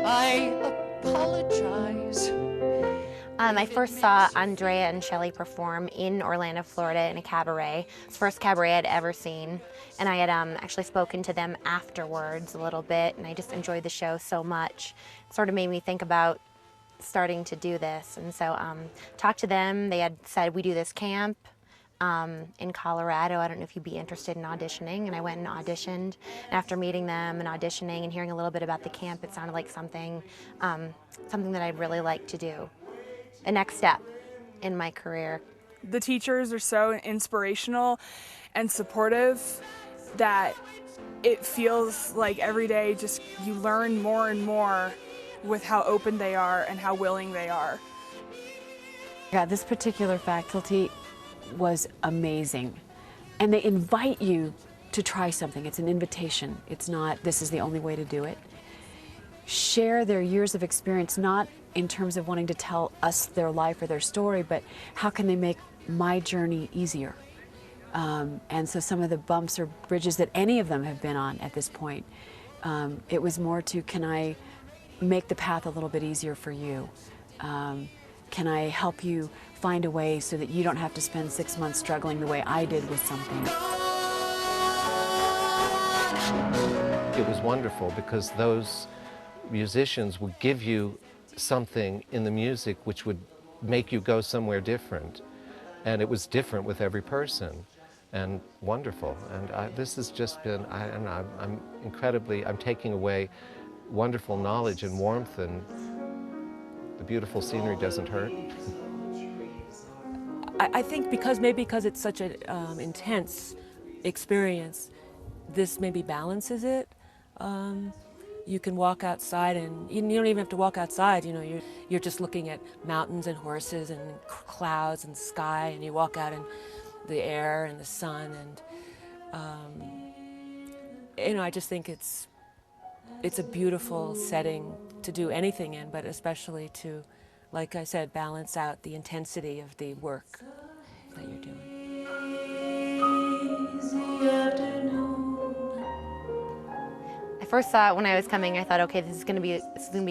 I apologize. I first saw Andrea and Shelley perform in Orlando, Florida in a cabaret. It's the first cabaret I'd ever seen. And I had actually spoken to them afterwards a little bit, and I just enjoyed the show so much. It sort of made me think about starting to do this. And so talked to them. They had said, we do this camp in Colorado. I don't know if you'd be interested in auditioning. And I went and auditioned. And after meeting them and auditioning and hearing a little bit about the camp, it sounded like something that I'd really like to do. A next step in my career. The teachers are so inspirational and supportive that it feels like every day just you learn more and more with how open they are and how willing they are. Yeah, this particular faculty was amazing. And they invite you to try something. It's an invitation. It's not, this is the only way to do it. Share their years of experience, not in terms of wanting to tell us their life or their story, but how can they make my journey easier? And so some of the bumps or bridges that any of them have been on at this point, it was more to, can I make the path a little bit easier for you? Can I help you find a way so that you don't have to spend 6 months struggling the way I did with something? It was wonderful because those musicians would give you something in the music which would make you go somewhere different. And it was different with every person, and wonderful. And this has just been, I'm taking away wonderful knowledge and warmth, and the beautiful scenery doesn't hurt. I think because it's such an intense experience, this maybe balances it. You can walk outside, and you don't even have to walk outside. You know, you're just looking at mountains and horses and clouds and sky, and you walk out in the air and the sun, and you know, I just think it's a beautiful setting to do anything in, but especially to, like I said, balance out the intensity of the work that you're doing. I first saw it when I was coming. I thought, okay, this is gonna be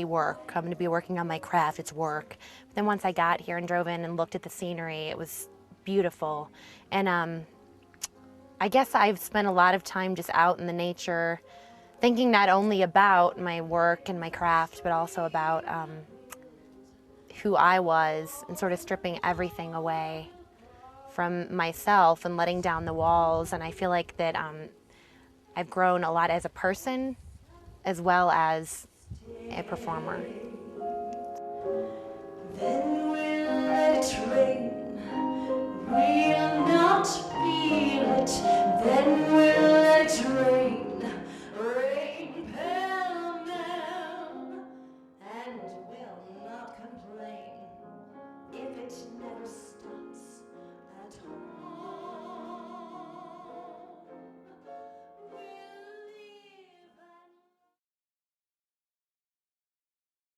work. I'm gonna be working on my craft. It's work. But then once I got here and drove in and looked at the scenery, it was beautiful. And I guess I've spent a lot of time just out in the nature, thinking not only about my work and my craft, but also about who I was, and sort of stripping everything away from myself and letting down the walls. And I feel like that I've grown a lot as a person as well as a performer.